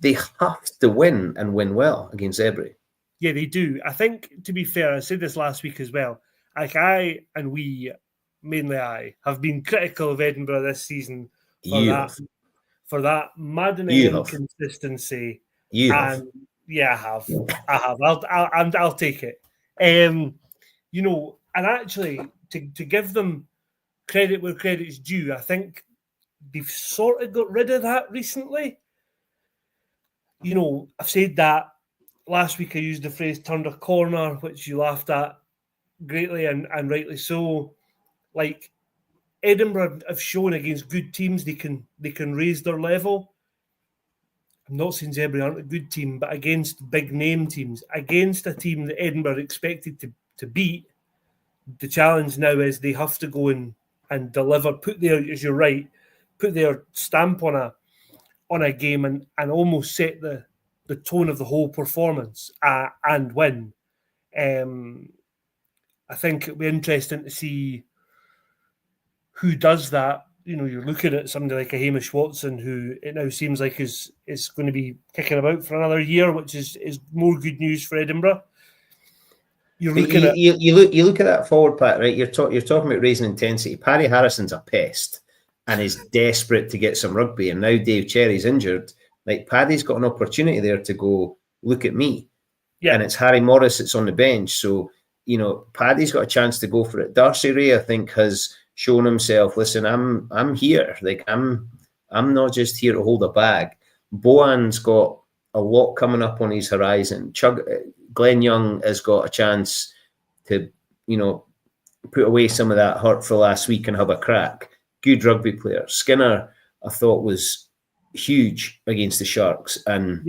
They have to win and win well against Zebre. Yeah, they do. I think, to be fair, I said this last week as well. Like mainly I, have been critical of Edinburgh this season for that maddening inconsistency. Yeah, I have. I'll take it. And actually, to give them credit where credit's due, I think they've sort of got rid of that recently. I've said that last week. I used the phrase "turned a corner," which you laughed at greatly and rightly so. Like, Edinburgh have shown against good teams they can raise their level. I'm not saying Zebre aren't a good team, but against big name teams, against a team that Edinburgh expected to beat, the challenge now is they have to go and and deliver, put their stamp on a game and almost set the tone of the whole performance and win. I think it'll be interesting to see who does that. You know, you're looking at somebody like a Hamish Watson, who it now seems like is going to be kicking about for another year, which is more good news for Edinburgh. You look at that forward pack, right? You're talking about raising intensity. Paddy Harrison's a pest and is desperate to get some rugby, and now Dave Cherry's injured. Like, Paddy's got an opportunity there to go, look at me. Yeah. And it's Harry Morris that's on the bench. So, you know, Paddy's got a chance to go for it. Darcy Ray, I think, has shown himself, listen, I'm here. Like, I'm not just here to hold a bag. Boan's got a lot coming up on his horizon. Glenn Young has got a chance to, you know, put away some of that hurt for last week and have a crack. Good rugby player. Skinner, I thought, was huge against the Sharks and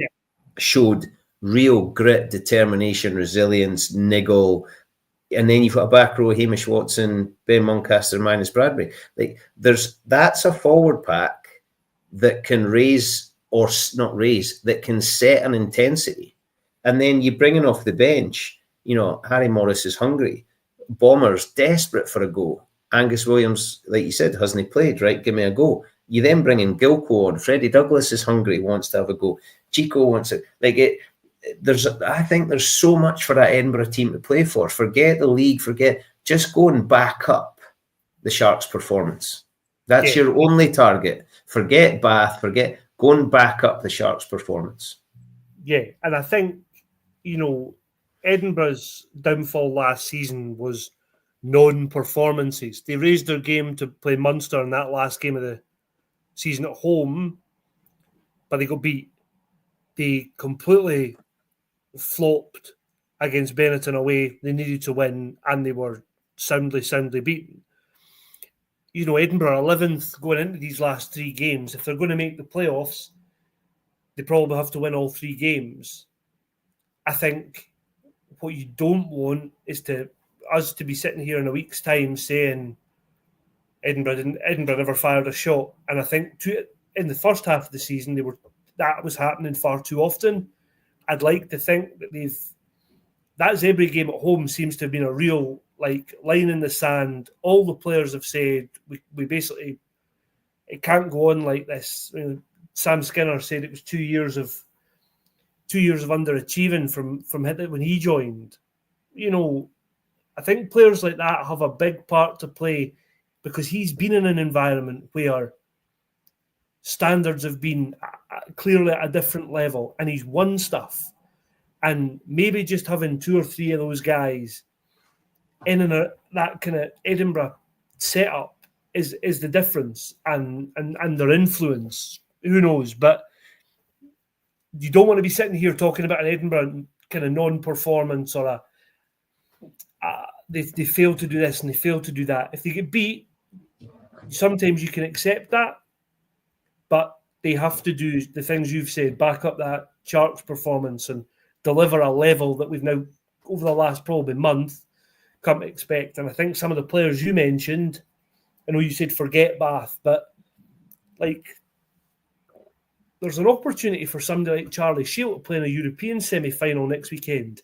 showed real grit, determination, resilience, niggle. And then you've got a back row, Hamish Watson, Ben Muncaster, Minus Bradbury. Like, that's a forward pack that can raise, or not raise, that can set an intensity. And then you bring in off the bench, you know, Harry Morris is hungry. Bomber's desperate for a go. Angus Williams, like you said, hasn't played, right? Give me a go. You then bring in Gilco on. Freddie Douglas is hungry, wants to have a go. Chico wants it. Like, I think there's so much for that Edinburgh team to play for. Forget the league, just go and back up the Sharks' performance. That's your only target. Forget Bath, go and back up the Sharks' performance. Yeah, and I think, you know, Edinburgh's downfall last season was non-performances. They raised their game to play Munster in that last game of the season at home, but they got beat. They completely flopped against Benetton away. They needed to win, and they were soundly beaten. You know, Edinburgh 11th going into these last three games. If they're going to make the playoffs, they probably have to win all three games. I think what you don't want is us to be sitting here in a week's time saying Edinburgh never fired a shot. And I think in the first half of the season, that was happening far too often. I'd like to think that that Zebre game at home seems to have been a real, like, line in the sand. All the players have said we basically, it can't go on like this. You know, Sam Skinner said it was 2 years of underachieving from when he joined. You know, I think players like that have a big part to play because he's been in an environment where standards have been clearly at a different level and he's won stuff. And maybe just having two or three of those guys in that kind of Edinburgh setup is the difference, and their influence. Who knows? But you don't want to be sitting here talking about an Edinburgh kind of non-performance or they failed to do this and they failed to do that. If they get beat, sometimes you can accept that, but they have to do the things you've said, back up that Sharks performance and deliver a level that we've now, over the last probably month, come to expect. And I think some of the players you mentioned, I know you said forget Bath, but like, there's an opportunity for somebody like Charlie Shield to play in a European semi-final next weekend.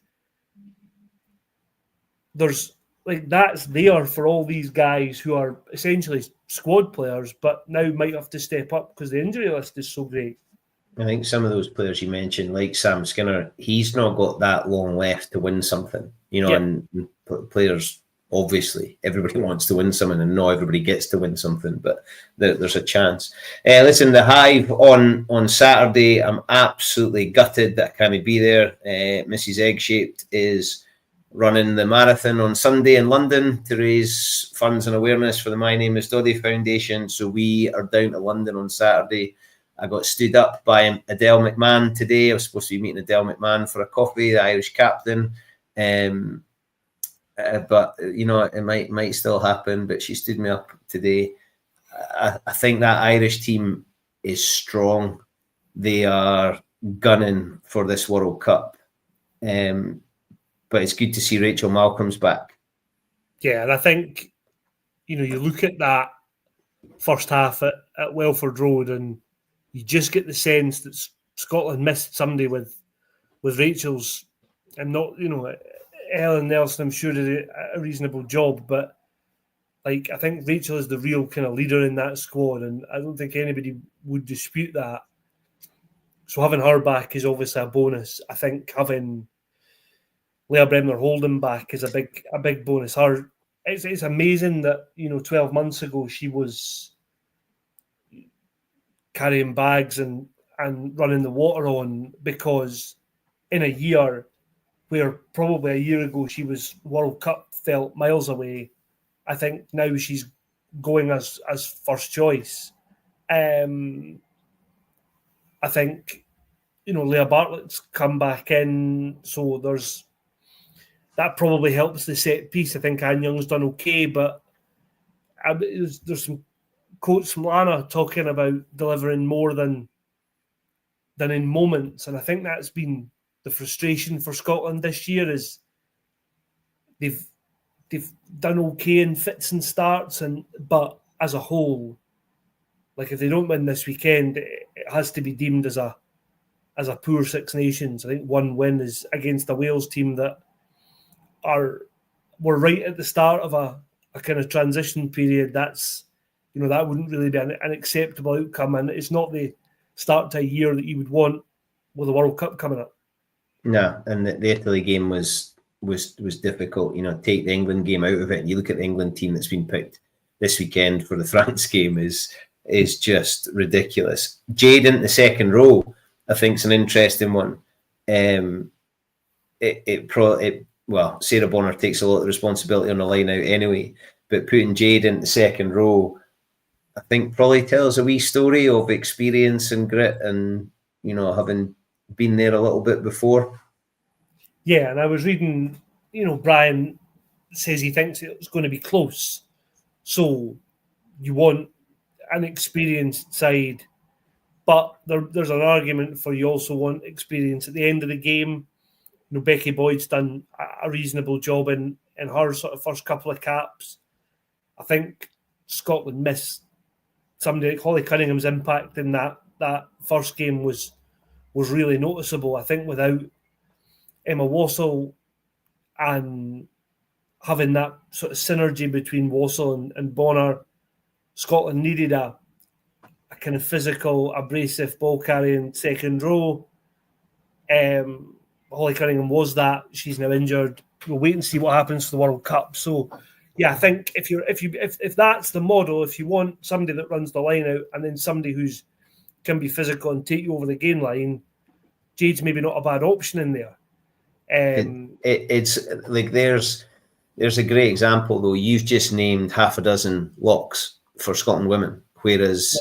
That's there for all these guys who are essentially squad players, but now might have to step up because the injury list is so great. I think some of those players you mentioned, like Sam Skinner, he's not got that long left to win something, you know. And players, obviously, everybody wants to win something, and not everybody gets to win something, but there's a chance. Listen, the Hive on Saturday, I'm absolutely gutted that I can't be there. Mrs. Egg-Shaped is running the marathon on Sunday in London to raise funds and awareness for the My Name is Doddy Foundation. So we are down to London on Saturday. I got stood up by Adele McMahon today. I was supposed to be meeting Adele McMahon for a coffee, the Irish captain. But, you know, it might still happen, but she stood me up today. I think that Irish team is strong. They are gunning for this World Cup. But it's good to see Rachel Malcolm's back. Yeah, and I think you look at that first half at Welford Road, and you just get the sense that Scotland missed somebody with Rachel's, and not, Ellen Nelson, I'm sure, did a reasonable job, but I think Rachel is the real kind of leader in that squad, and I don't think anybody would dispute that. So having her back is obviously a bonus. I think having Leah Bremner Holden back is a big bonus. It's amazing that 12 months ago she was carrying bags and running the water on, because in a year where probably a year ago she was World Cup felt miles away, I think now she's going as first choice. I think Leah Bartlett's come back in, so that probably helps the set piece. I think Anne Young's done okay, but there's some quotes from Lana talking about delivering more than in moments, and I think that's been the frustration for Scotland this year. Is they've done okay in fits and starts, but as a whole, if they don't win this weekend, it has to be deemed as a poor Six Nations. I think one win is against a Wales team that were right at the start of a kind of transition period. That's that wouldn't really be an acceptable outcome, and it's not the start to a year that you would want with the World Cup coming up. No, and the Italy game was difficult. Take the England game out of it, and you look at the England team that's been picked this weekend for the France game is just ridiculous. Jade in the second row, I think, is an interesting one. Sarah Bonner takes a lot of responsibility on the line out anyway, but putting Jade in the second row, I think, probably tells a wee story of experience and grit, and having been there a little bit before. Yeah, and I was reading, Brian says he thinks it's going to be close. So you want an experienced side, but there's an argument for you also want experience at the end of the game. Becky Boyd's done a reasonable job in her sort of first couple of caps. I think Scotland missed somebody like Holly Cunningham's impact in that first game was really noticeable. I think without Emma Wassell and having that sort of synergy between Wassell and Bonner, Scotland needed a kind of physical, abrasive ball carrying second row. Holly Cunningham was that. She's now injured. We'll wait and see what happens to the World Cup. So, yeah, I think if that's the model, if you want somebody that runs the line out and then somebody who's can be physical and take you over the gain line, Jade's maybe not a bad option in there. It's like there's a great example though. You've just named half a dozen locks for Scotland women, whereas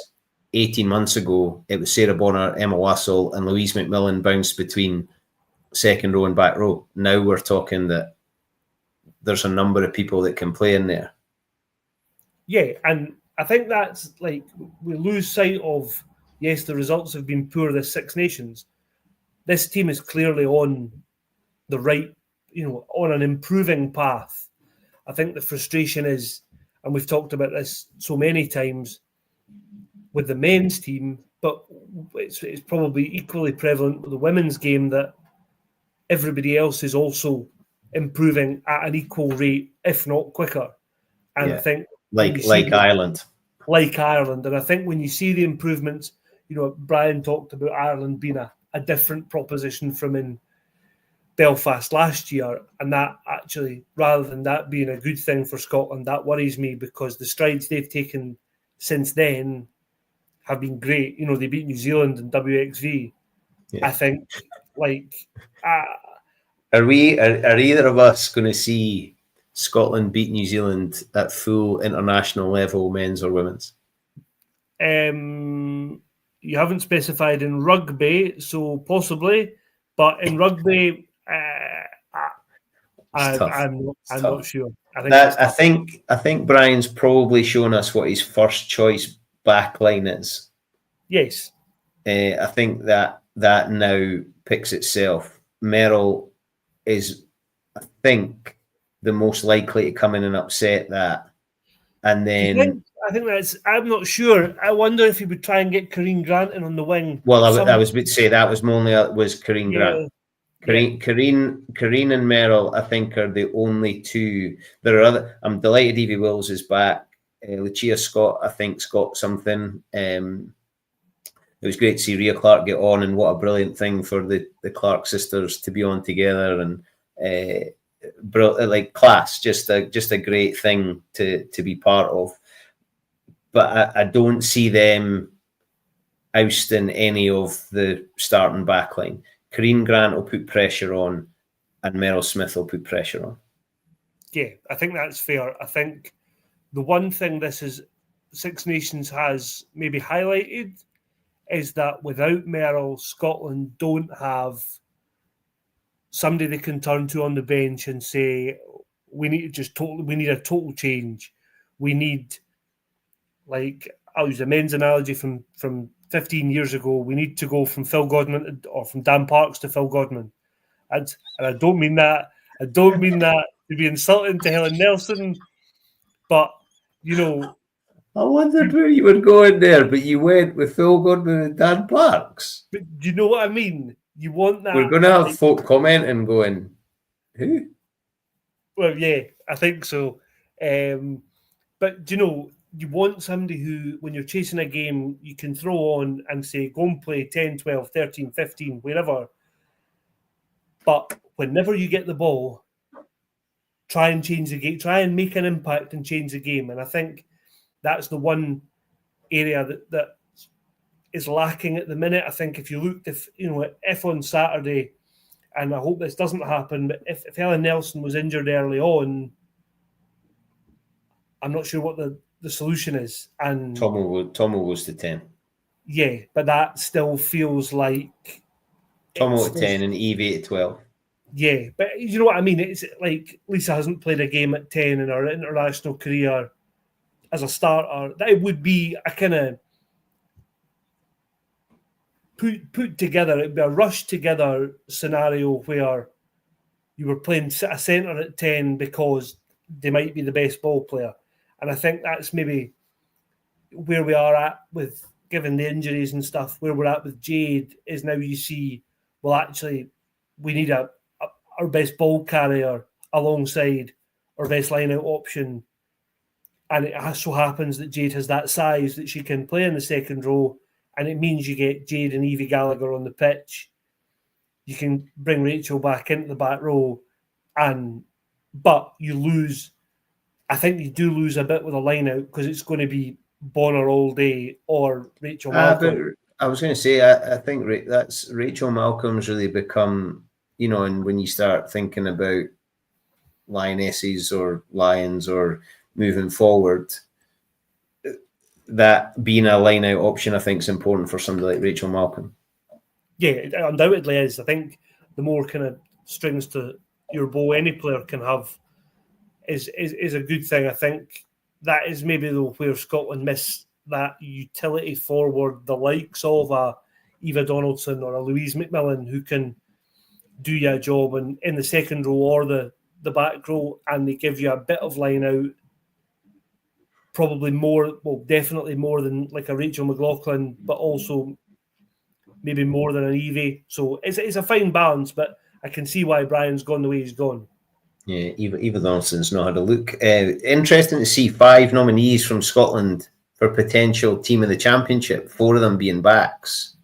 18 months ago it was Sarah Bonner, Emma Wassell, and Louise McMillan bounced between second row and back row. Now we're talking that there's a number of people that can play in there. Yeah, and I think that's we lose sight of, yes, the results have been poor this Six Nations. This team is clearly on the right, on an improving path. I think the frustration is, and we've talked about this so many times with the men's team, but it's probably equally prevalent with the women's game, that everybody else is also improving at an equal rate, if not quicker. And I think Ireland. Like Ireland. And I think when you see the improvements, Brian talked about Ireland being a different proposition from in Belfast last year. And that actually, rather than that being a good thing for Scotland, that worries me, because the strides they've taken since then have been great. They beat New Zealand in WXV. Yeah. I think, are either of us going to see Scotland beat New Zealand at full international level, men's or women's? You haven't specified in rugby, so possibly, but in rugby, I'm not sure. I think Brian's probably shown us what his first choice backline is. Yes, I think that now picks itself. Merrill is, I think, the most likely to come in and upset that. And then I think that's. I'm not sure. I wonder if he would try and get Kareen Grant in on the wing. Well, I was about to say that was Kareen Grant. Kareen and Merrill, I think, are the only two. There are other. I'm delighted Evie Wills is back. Lucia Scott, I think's got something. It was great to see Rhea Clark get on, and what a brilliant thing for the Clark sisters to be on together, and like class, just a great thing to be part of. But I don't see them ousting any of the starting backline. Kareen Grant will put pressure on, and Meryl Smith will put pressure on. Yeah, I think that's fair. I think the one thing Six Nations has maybe highlighted is that without Meryl, Scotland don't have somebody they can turn to on the bench and say, we need a total change. We need, like, I'll use a men's analogy from 15 years ago. We need to go from Phil Godman or from Dan Parks to Phil Godman. And I don't mean that. I don't mean that to be insulting to Helen Nelson, but I wondered where you were going there, but you went with Phil Godman and Dan Parks. But do you know what I mean? You want that. We're going to have folk commenting going, who? Well, yeah, I think so. But you want somebody who, when you're chasing a game, you can throw on and say, go and play 10, 12, 13, 15, wherever. But whenever you get the ball, try and change the game, try and make an impact and change the game. And I think that's the one area that is lacking at the minute. I think if you looked, if on Saturday, and I hope this doesn't happen, but if Helen Nelson was injured early on, I'm not sure what the solution is. And Tomo goes to 10. Yeah, but that still feels like Tomo at 10 and Evie at 12. Yeah, but you know what I mean? It's like Lisa hasn't played a game at 10 in her international career as a starter. That would be a kind of put together, it'd be a rushed together scenario where you were playing a centre at 10 because they might be the best ball player. And I think that's maybe where we are at with, given the injuries and stuff, where we're at with Jade is now you see, well, actually, we need our best ball carrier alongside our best line-out option. And it so happens that Jade has that size that she can play in the second row, and it means you get Jade and Evie Gallagher on the pitch. You can bring Rachel back into the back row, but you lose. I think you do lose a bit with a line-out because it's going to be Bonner all day or Rachel Malcolm. I was going to say, I think that's Rachel Malcolm's really become, and when you start thinking about Lionesses or Lions or moving forward, that being a line-out option, I think, is important for somebody like Rachel Malcolm. Yeah, it undoubtedly is. I think the more kind of strings to your bow any player can have is a good thing. I think that is maybe where Scotland miss that utility forward, the likes of a Eva Donaldson or a Louise McMillan, who can do you a job in the second row or the back row, and they give you a bit of line out. Probably more, well, definitely more than like a Rachel McLaughlin, but also maybe more than an Evie. So it's a fine balance, but I can see why Brian's gone the way he's gone. Yeah, Eva Donaldson's not had a look. Interesting to see 5 nominees from Scotland for potential team of the championship, 4 of them being backs.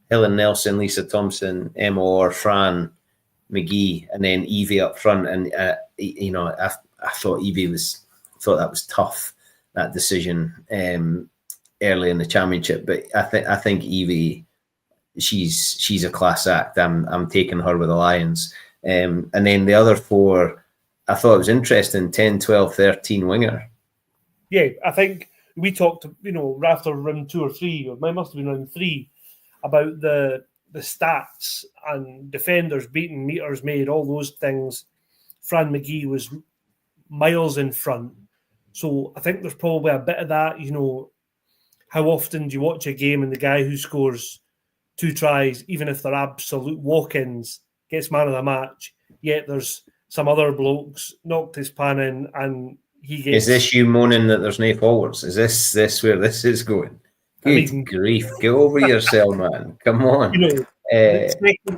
Helen Nelson, Lisa Thompson, Emma Orr, Fran McGee, and then Evie up front. And, I thought thought that was tough, that decision early in the championship. But I think Evie, she's a class act. I'm taking her with the Lions. And then the other 4, I thought it was interesting, 10, 12, 13 winger. Yeah, I think we talked, after round 2 or 3, or it must have been round 3, about the stats and defenders beaten, meters made, all those things. Fran McGee was miles in front. So I think there's probably a bit of that, how often do you watch a game and the guy who scores 2 tries, even if they're absolute walk-ins, gets man of the match, yet there's some other blokes knocked his pan in and he gets. Is this you moaning that there's no forwards? Is this where this is going? Good grief! Get over yourself, man. Come on.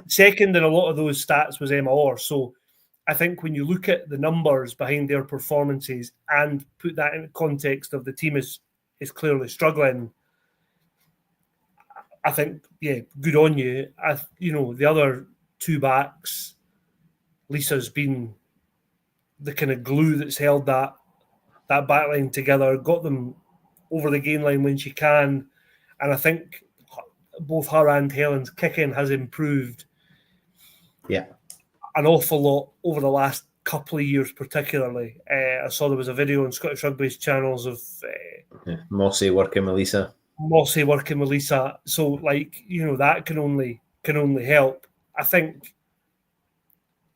Second in a lot of those stats was Emma Orr. So I think when you look at the numbers behind their performances and put that in the context of the team is clearly struggling, I think, good on you. The other two backs, Lisa's been the kind of glue that's held that back line together, got them over the gain line when she can. And I think both her and Helen's kicking has improved an awful lot over the last couple of years, particularly. I saw there was a video on Scottish Rugby's channels of Mossy working with Lisa. So, that can only help. I think,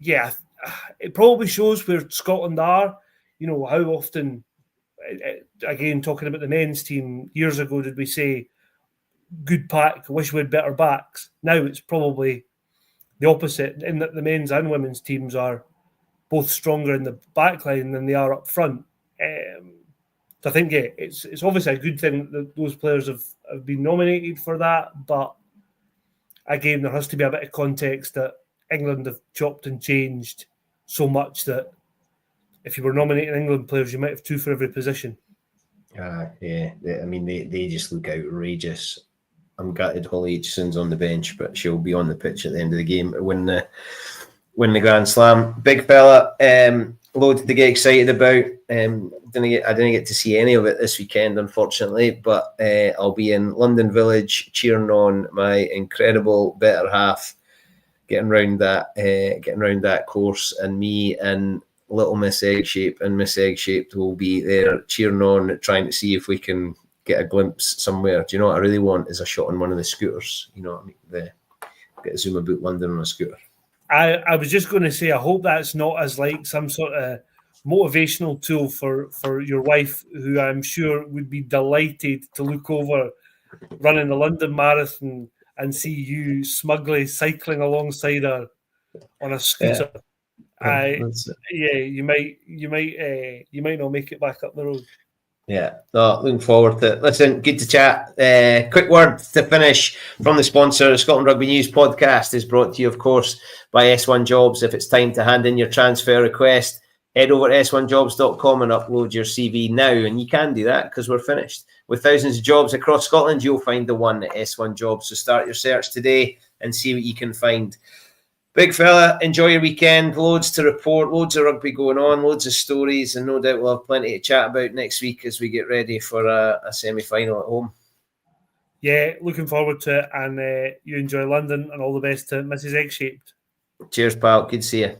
it probably shows where Scotland are. How often, again, talking about the men's team, years ago, did we say, good pack, wish we had better backs? Now it's probably the opposite, in that the men's and women's teams are both stronger in the back line than they are up front. So I think, it's obviously a good thing that those players have been nominated for that, but again, there has to be a bit of context that England have chopped and changed so much that if you were nominating England players, you might have two for every position. They just look outrageous. I'm gutted Holly Aitchison's on the bench, but she'll be on the pitch at the end of the game to win the Grand Slam. Big fella, loads to get excited about. I didn't get to see any of it this weekend, unfortunately, but I'll be in London Village cheering on my incredible better half, getting round that course, and me and little Miss Eggshape and Miss Eggshaped will be there cheering on, trying to see if we can get a glimpse somewhere. Do you know what I really want is a shot on one of the scooters? You know what I mean? Get to zoom about London on a scooter. I was just going to say, I hope that's not as like some sort of motivational tool for your wife, who I'm sure would be delighted to look over running the London Marathon and see you smugly cycling alongside her on a scooter. You might not make it back up the road. Yeah, looking forward to it. Listen, good to chat. Quick word to finish from the sponsor. The Scotland Rugby News podcast is brought to you, of course, by S1 Jobs. If it's time to hand in your transfer request, head over to s1jobs.com and upload your CV now. And you can do that because we're finished. With thousands of jobs across Scotland, you'll find the one at S1 Jobs. So start your search today and see what you can find. Big fella, enjoy your weekend. Loads to report, loads of rugby going on, loads of stories, and no doubt we'll have plenty to chat about next week as we get ready for a semi-final at home. Yeah, looking forward to it, and you enjoy London, and all the best to Mrs. Eggshaped. Cheers, pal. Good to see you.